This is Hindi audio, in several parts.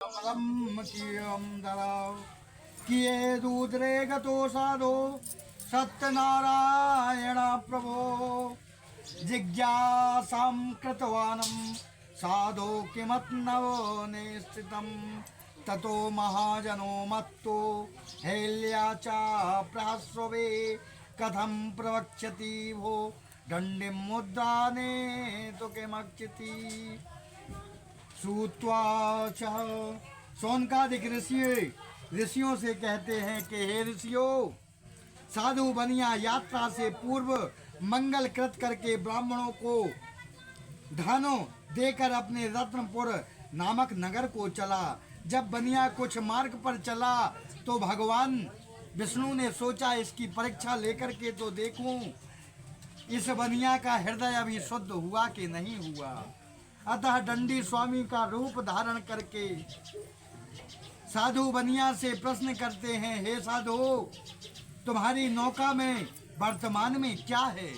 कमलम किए दूसरे गतो साधो सत्यनारायण प्रभो जिज्ञासां कृतवानं साधो किमत्नवो निश्चितं ततो महाजनो मत्तो हेल्या च प्राश्रवे कथं प्रवक्ष्यति भो दण्डिं मुद्राने तो किमक्षति सूत्वा च सोनकादिक ऋषियों से कहते हैं कि हे ऋषियों, साधु बनिया यात्रा से पूर्व मंगल कृत करके ब्राह्मणों को धनों देकर अपने रत्नपुर नामक नगर को चला। जब बनिया कुछ मार्ग पर चला तो भगवान विष्णु ने सोचा इसकी परीक्षा लेकर के तो देखूं इस बनिया का हृदय अभी शुद्ध हुआ कि नहीं हुआ। अतः दंडी स्वामी का रूप धारण करके साधु बनिया से प्रश्न करते हैं, हे साधु, तुम्हारी नौका में वर्तमान में क्या है?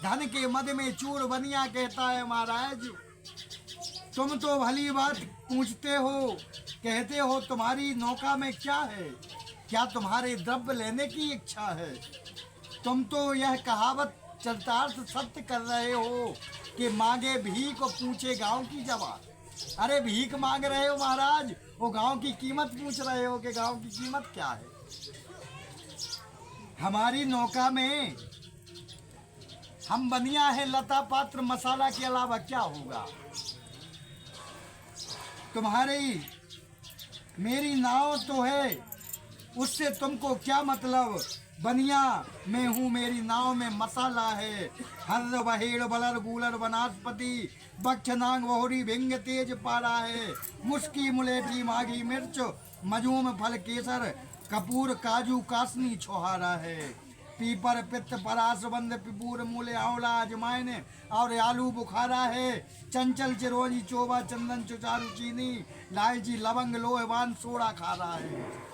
धन के मद में चूर बनिया कहता है, महाराज तुम तो भली बात पूछते हो, कहते हो तुम्हारी नौका में क्या है? क्या तुम्हारे द्रव्य लेने की इच्छा है? तुम तो यह कहावत चरितार्थ सत्य कर रहे हो कि मांगे भीख और पूछे गांव की जवा। अरे भीख मांग रहे हो महाराज, वो गांव की कीमत पूछ रहे हो कि गांव की कीमत क्या है? हमारी नौका में हम बनिया है, लता पात्र मसाला के अलावा क्या होगा? तुम्हारी मेरी नाव तो है, उससे तुमको क्या मतलब? बनिया मैं हूँ, मेरी नाव में मसाला है। हर बहेड़ बलर गूलर वनस्पति बक्षनांग वहोरी भिंग तेज पारा है। मुस्की मुलेठी माघी मिर्च मजूम फल केसर कपूर काजू कासनी छोहारा है। पीपर पित्त परास बंद पिपूर मूले आंवला अजमाइन और आलू बुखारा है। चंचल चिरौंजी चोबा चंदन चुचारू चीनी लालची लवंग लोहवान सोडा खा रहा है।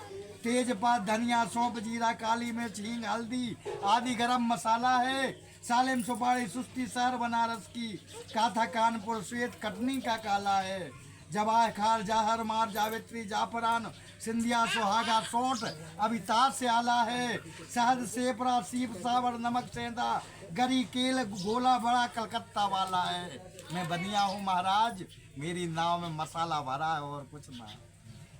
तेजपात धनिया सौंफ जीरा काली मिर्च हींग हल्दी आदि गरम मसाला है। सालेम सुपारी सुस्ती शहर बनारस की काथा कानपुर श्वेत कटनी का काला है। जवाह खार जाहर मार जावित्री जाफरान सिंधिया सुहागा सौंठ अभितार से आला है। शहद सेपरा सीप सावर नमक सेंधा गरी केल गोला बड़ा कलकत्ता वाला है। मैं बनिया हूँ महाराज, मेरी नाव में मसाला भरा है और कुछ ना।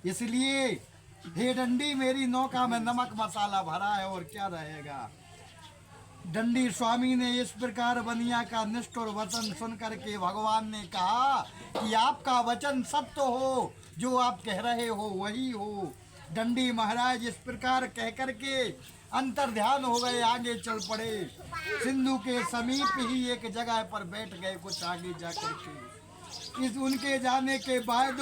इसलिए हे डंडी, मेरी नौका में नमक मसाला भरा है और क्या रहेगा। दंडी स्वामी ने इस प्रकार बनिया का निष्ठुर वचन सुनकर के भगवान ने कहा कि आपका वचन सत्य हो, जो आप कह रहे हो वही हो। दंडी महाराज इस प्रकार कह कर के अंतर ध्यान हो गए, आगे चल पड़े। सिंधु के समीप ही एक जगह पर बैठ गए कुछ आगे जाकर के। इस उनके जाने के बाद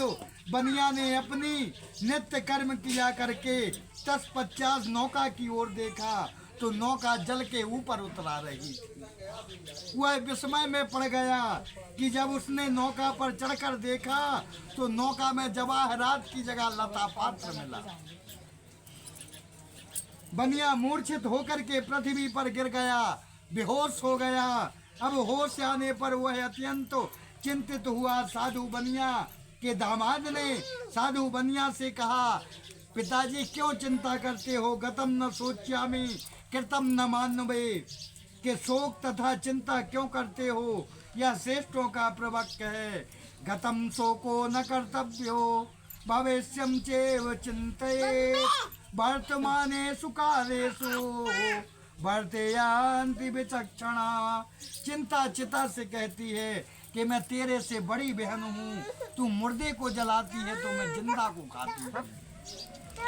बनिया ने अपनी नित्य कर्म किया करके 10-50 नौका की ओर देखा तो नौका जल के ऊपर उतरा रही थी। वह विस्मय में पड़ गया कि जब उसने नौका पर चढ़कर देखा तो नौका में जवाहरात की जगह लता पात्र मिला। बनिया मूर्छित होकर के पृथ्वी पर गिर गया, बेहोश हो गया। अब होश आने पर वह अत्यंत चिंतित हुआ। साधु बनिया के दामाद ने साधु बनिया से कहा, पिताजी क्यों चिंता करते हो? गतम न सोच्यामि कृतम न मानवे, के शोक तथा चिंता क्यों करते हो? यह श्रेष्ठों का प्रवक्त है। गतम शोको न कर्तव्यो भविष्यं चैव चिन्तयेत् वर्तमानेषु कालेषु वर्तयान्ति विचक्षणा। चिंता चिता से कहती है कि मैं तेरे से बड़ी बहन हूँ, तू मुर्दे को जलाती है तो मैं जिंदा को खाती हूँ।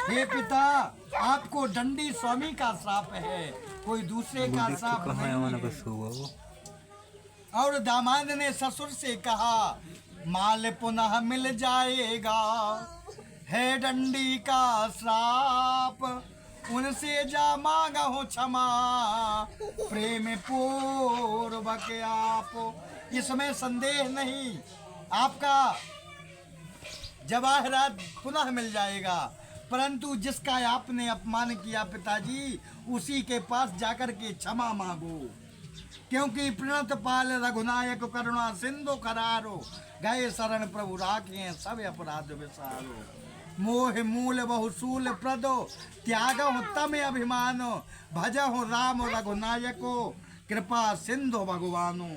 हे पिता, आपको दंडी स्वामी का श्राप है, कोई दूसरे का श्राप नहीं। और दामाद ने ससुर से कहा, माल पुनः मिल जाएगा, है डंडी का श्राप, उनसे जा मांगा हो क्षमा, प्रेम पूर्वक आप। इसमें संदेह नहीं, आपका जवाहरात पुनः मिल जाएगा, परंतु जिसका आपने अपमान किया पिताजी, उसी के पास जाकर के क्षमा मांगो। क्योंकि प्रणत पाल रघुनायक करुणा सिंधु करारो, गए शरण प्रभु राखे सब अपराध विसारो। मोह मूल बहुसूल प्रदो, त्यागो तम अभिमानो, भजहु राम रघुनायको, कृपा सिंधु भगवानो।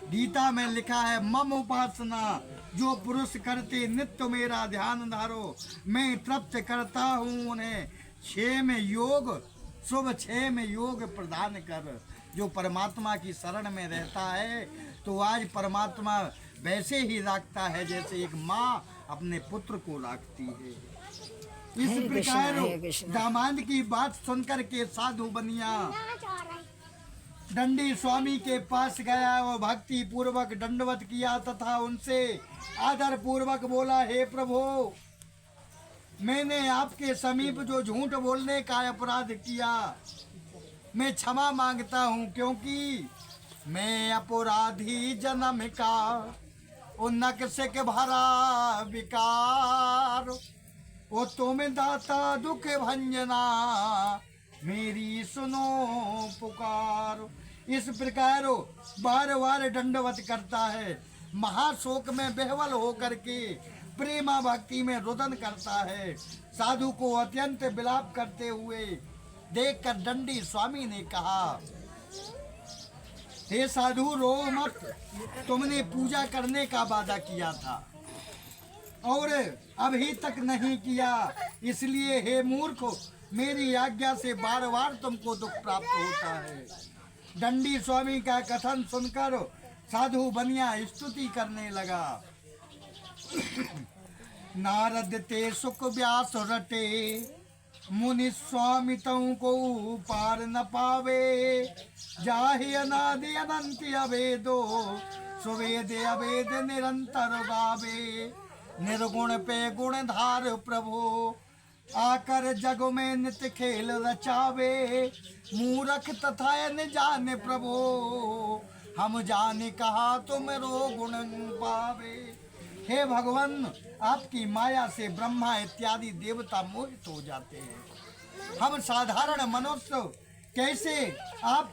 गीता में लिखा है, मम उपासना जो पुरुष करते नित्य मेरा ध्यान धारो, मैं तृप्त करता हूँ उन्हें क्षेम योग, शुभ क्षेम योग प्रदान कर। जो परमात्मा की शरण में रहता है तो आज परमात्मा वैसे ही राखता है जैसे एक माँ अपने पुत्र को राखती है। इस प्रकार दामाद की बात सुनकर के साधु बनिया दंडी स्वामी के पास गया और भक्ति पूर्वक दंडवत किया तथा उनसे आदर पूर्वक बोला, हे प्रभु, मैंने आपके समीप जो झूठ बोलने का अपराध किया मैं क्षमा मांगता हूँ, क्योंकि मैं अपराधी जन्म का उन्नक से के भरा विकार, ओ तुम दाता दुख भंजना मेरी सुनो पुकार। इस प्रकार बार बार दंडवत करता है, महाशोक में बेहवल होकर के प्रेमा भक्ति में रुदन करता है। साधु को अत्यंत विलाप करते हुए देखकर दंडी स्वामी ने कहा, हे साधु रो मत, तुमने पूजा करने का वादा किया था और अभी तक नहीं किया, इसलिए हे मूर्ख, मेरी आज्ञा से बार बार तुमको दुख प्राप्त होता है। दंडी स्वामी का कथन सुनकर साधु बनिया स्तुति करने लगा। नारद ते सुख व्यास रटे, मुनि स्वामी तऊ को पार न पावे, जाहि अनादि अनंत अवेदो, सुवेद अवेद निरंतर गावे। निर्गुण पे गुण धार प्रभु, आकर जग में नित्य खेल रचावे। मूरख तथा न जाने प्रभु, हम जाने कहा तुम रो गुण पावे। हे भगवान, आपकी माया से ब्रह्मा इत्यादि देवता मोहित हो जाते हैं। हम साधारण मनुष्य कैसे, आप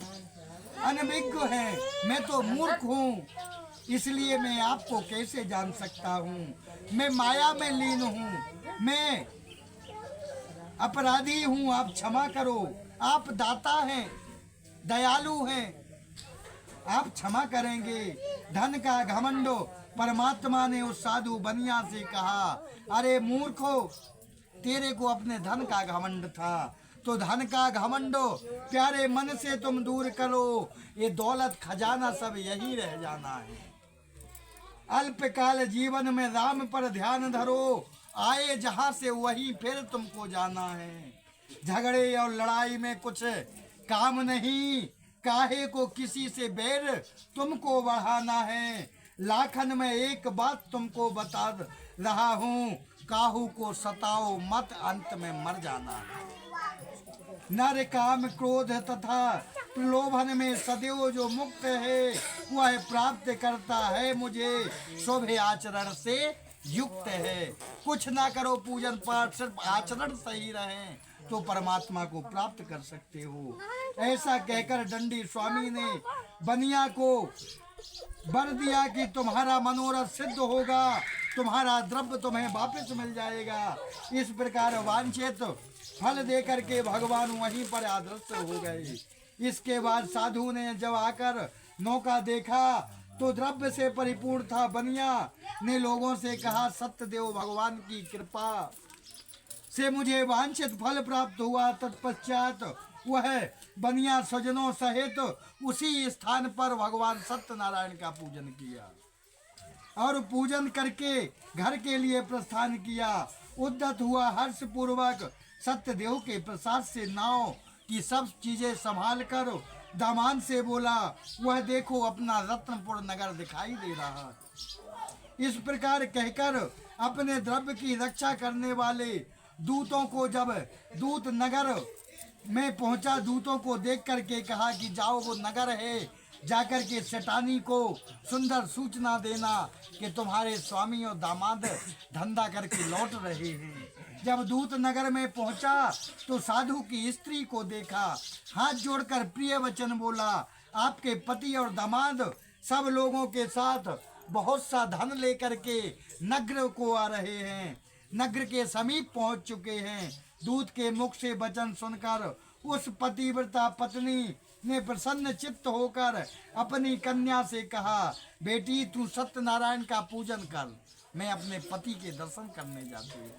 अनभिज्ञ हैं, मैं तो मूर्ख हूँ, इसलिए मैं आपको कैसे जान सकता हूँ। मैं माया में लीन हूँ, मैं अपराधी हूँ, आप क्षमा करो। आप दाता हैं, दयालु हैं, आप क्षमा करेंगे। धन का घमंडो, परमात्मा ने उस साधु बनिया से कहा, अरे मूर्खो, तेरे को अपने धन का घमंड था तो धन का घमंडो प्यारे मन से तुम दूर करो, ये दौलत खजाना सब यही रह जाना है। अल्पकाल जीवन में राम पर ध्यान धरो, आए जहां से वहीं फिर तुमको जाना है। झगड़े और लड़ाई में कुछ काम नहीं, काहे को किसी से बैर तुमको बढ़ाना है। लाखन में एक बात तुमको बता रहा हूँ, काहू को सताओ मत, अंत में मर जाना है। नर काम क्रोध तथा प्रलोभन में सदैव जो मुक्त है, वह प्राप्त करता है मुझे, शुभ आचरण से युक्त है। कुछ ना करो पूजन पाठ, सिर्फ आचरण सही रहे तो परमात्मा को प्राप्त कर सकते हो। ऐसा कहकर दंडी स्वामी ने बनिया को वर दिया कि तुम्हारा मनोरथ सिद्ध होगा, तुम्हारा द्रव्य तुम्हें वापस मिल जाएगा। इस प्रकार वांछित फल देकर के भगवान वहीं पर आदृश्य हो गए। इसके बाद साधु ने जब आकर नौका देखा तो द्रव्य से परिपूर्ण था। बनिया ने लोगों से कहा, सत्यदेव भगवान की कृपा से मुझे वांछित फल प्राप्त हुआ। तत्पश्चात वह बनिया स्वजनों सहित उसी स्थान पर भगवान सत्यनारायण का पूजन किया और पूजन करके घर के लिए प्रस्थान किया। उद्यत हुआ हर्ष पूर्वक सत्यदेव के प्रसाद से नाव की सब चीजें संभाल कर दामान से बोला, वह देखो अपना रत्नपुर नगर दिखाई दे रहा। इस प्रकार कहकर अपने द्रव्य की रक्षा करने वाले दूतों को जब दूत नगर में पहुंचा, दूतों को देख करके कहा कि जाओ वो नगर है, जाकर के सेठानी को सुंदर सूचना देना कि तुम्हारे स्वामी और दामाद धंधा करके लौट रहे हैं। जब दूत नगर में पहुंचा तो साधु की स्त्री को देखा, हाथ जोड़कर प्रिय वचन बोला, आपके पति और दामाद सब लोगों के साथ बहुत सा धन लेकर के नगर को आ रहे हैं। नगर के समीप पहुंच चुके हैं। दूत के मुख से वचन सुनकर उस पतिव्रता पत्नी ने प्रसन्न चित्त होकर अपनी कन्या से कहा, बेटी तू सत्यनारायण का पूजन कर, मैं अपने पति के दर्शन करने जाती हूँ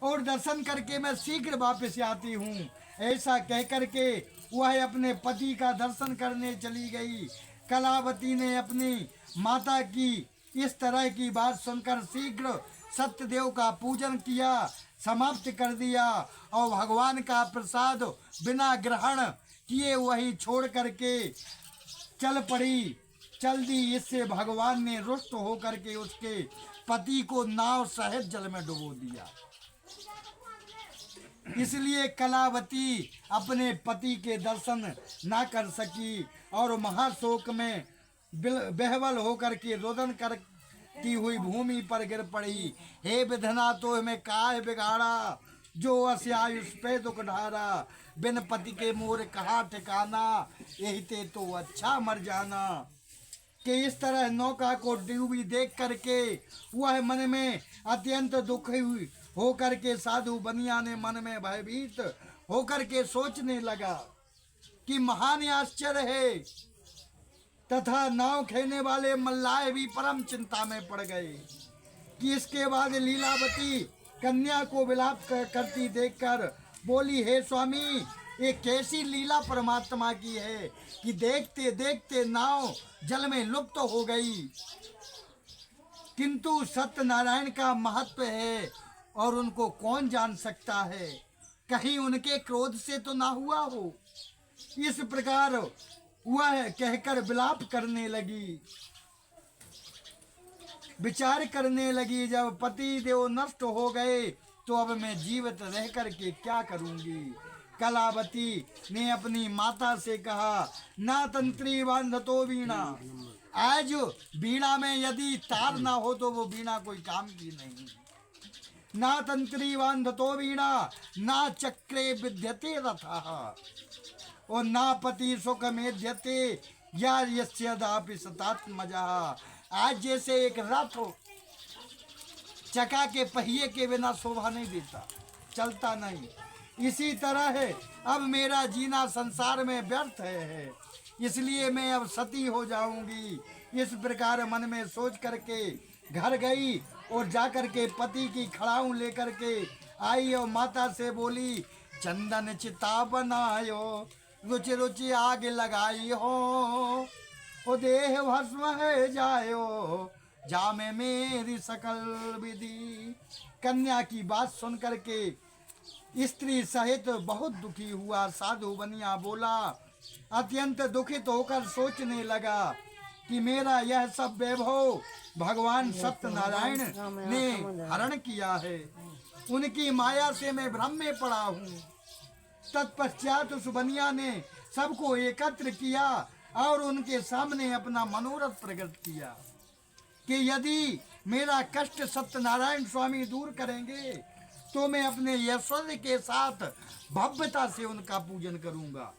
और दर्शन करके मैं शीघ्र वापस आती हूँ। ऐसा कहकर के वह अपने पति का दर्शन करने चली गई। कलावती ने अपनी माता की इस तरह की बात सुनकर शीघ्र सत्यदेव का पूजन किया, समाप्त कर दिया और भगवान का प्रसाद बिना ग्रहण किए वही छोड़ करके चल पड़ी। चल दी। इससे भगवान ने रुष्ट होकर के उसके पति को नाव सहित जल में डुबो दिया। इसलिए कलावती अपने पति के दर्शन ना कर सकी और महाशोक में बेहवल होकर के रोदन करती हुई भूमि पर गिर पड़ी। हे विधना तो हमें काहे बिगाड़ा, जो अस्य आयुष पे दुख ढारा, बिन पति के मोर कहाँ ठिकाना, यही ते तो अच्छा मर जाना। कि इस तरह नौका को डूबी देख करके वह मन में अत्यंत दुखी हुई होकर के साधु बनिया ने मन में भयभीत होकर के सोचने लगा कि महान आश्चर्य है। तथा नाव खेने वाले मल्लाह भी परम चिंता में पड़ गए कि इसके बाद लीलावती कन्या को विलाप करती देखकर बोली, हे स्वामी, ये कैसी लीला परमात्मा की है कि देखते देखते नाव जल में लुप्त हो गई। किंतु सत्यनारायण का महत्व है और उनको कौन जान सकता है, कहीं उनके क्रोध से तो ना हुआ हो। इस प्रकार वह कहकर विलाप करने लगी, विचार करने लगी, जब पति देव नष्ट हो गए तो अब मैं जीवित रह करके क्या करूंगी। कलावती ने अपनी माता से कहा, ना तंत्री बांधतो वीणा, आज वीणा में यदि तार ना हो तो वो वीणा कोई काम की नहीं। ना तंत्री बांधतो वीणा, ना चक्रे विद्यते रथः, और ना पति सुख मेध्यते या यस्यदापि सतात्मजा। आज जैसे एक रथ हो, चका के पहिए के बिना शोभा नहीं देता, चलता नहीं, इसी तरह है अब मेरा जीना संसार में व्यर्थ है, इसलिए मैं अब सती हो जाऊंगी। इस प्रकार मन में सोच करके घर गई और जाकर के पति की खड़ाऊं लेकर के आई और माता से बोली, चंदन चिता बनायो, रुचि रुचि आग लगाई हो, ओ देह भस्म है जायो, जामे मेरी सकल विधि। कन्या की बात सुन करके स्त्री सहित बहुत दुखी हुआ। साधु बनिया बोला, अत्यंत दुखित होकर सोचने लगा कि मेरा यह सब वैभव भगवान सत्यनारायण ने हरण किया है, उनकी माया से मैं भ्रम में पड़ा हूँ। तत्पश्चात उस बनिया ने सबको एकत्र किया और उनके सामने अपना मनोरथ प्रकट किया कि यदि मेरा कष्ट सत्यनारायण स्वामी दूर करेंगे तो मैं अपने ऐश्वर्य के साथ भव्यता से उनका पूजन करूंगा,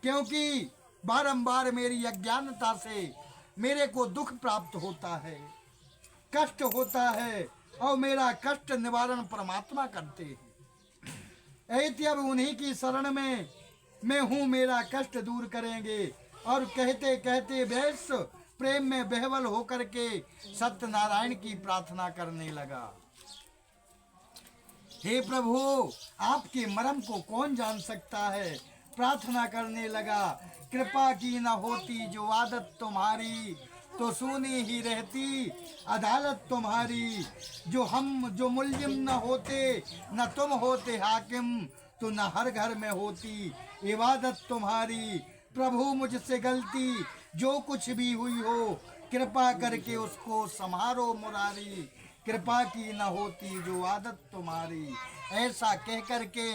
क्योंकि बारंबार मेरी अज्ञानता से मेरे को दुख प्राप्त होता है, कष्ट होता है, और मेरा कष्ट निवारण परमात्मा करते हैं। ऐति अब उन्हीं की शरण में मैं हूँ, मेरा कष्ट दूर करेंगे। और कहते कहते वैश्य प्रेम में बेहवल होकर के सत्यनारायण की प्रार्थना करने लगा। हे प्रभु, आपके मर्म को कौन जान सकता है। प्रार्थना करने लगा, कृपा की न होती जो आदत तुम्हारी, तो सुनी ही रहती अदालत तुम्हारी। जो मुल्जिम न होते न तुम होते हाकिम, तो न हर घर में होती इबादत तुम्हारी। प्रभु मुझसे गलती जो कुछ भी हुई हो, कृपा करके उसको संहारो मुरारी। कृपा की न होती जो आदत तुम्हारी। ऐसा कह करके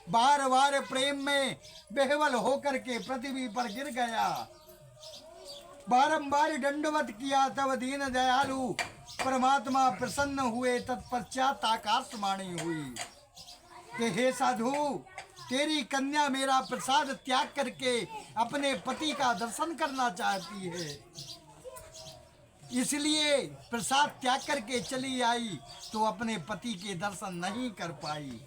बार बार प्रेम में बेहवल होकर के पृथ्वी पर गिर गया। बारंबार दंडवत किया, तब दीन दयालु परमात्मा प्रसन्न हुए। तत्पश्चात आकाशवाणी हुई कि हे साधु, तेरी कन्या मेरा प्रसाद त्याग करके अपने पति का दर्शन करना चाहती है, इसलिए प्रसाद त्याग करके चली आई तो अपने पति के दर्शन नहीं कर पाई।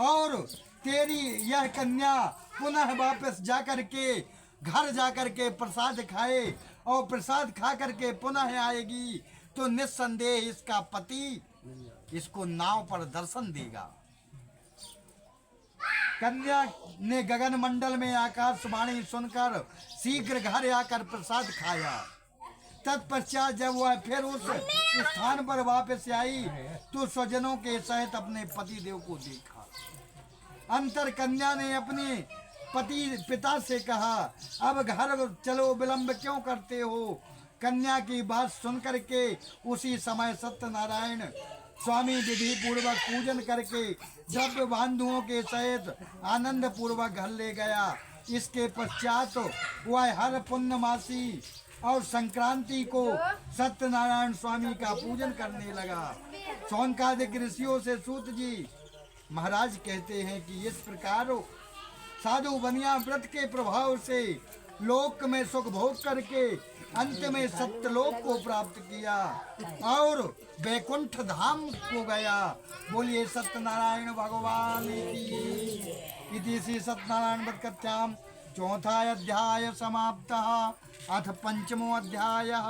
और तेरी यह कन्या पुनः वापस जाकर के घर जाकर के प्रसाद खाए और प्रसाद खा करके पुनः आएगी तो निस्संदेह इसका पति इसको नाव पर दर्शन देगा। कन्या ने गगन मंडल में आकाशवाणी सुनकर शीघ्र घर आकर प्रसाद खाया। तत्पश्चात जब वह फिर उस स्थान पर वापस आई तो स्वजनों के सहित अपने पति देव को देखा। अंतर कन्या ने अपने पिता से कहा, अब घर चलो, विलंब क्यों करते हो। कन्या की बात सुनकर के उसी समय सत्यनारायण स्वामी विधि पूर्वक पूजन करके द्रव्य बंधुओं के सहित आनंद पूर्वक घर ले गया। इसके पश्चात वह हर पूर्णमासी और संक्रांति को सत्यनारायण स्वामी का पूजन करने लगा। शौनकादिक ऋषियों से सूत जी महाराज कहते हैं कि इस प्रकार साधु बनिया व्रत के प्रभाव से लोक में सुख भोग करके अंत में सत्यलोक को प्राप्त किया और वैकुंठ धाम को गया। बोलिए सत्यनारायण भगवान की। इति श्री सत्यनारायण व्रत कथाम चौथा अध्याय समाप्तः। अथ पंचमो अध्यायः।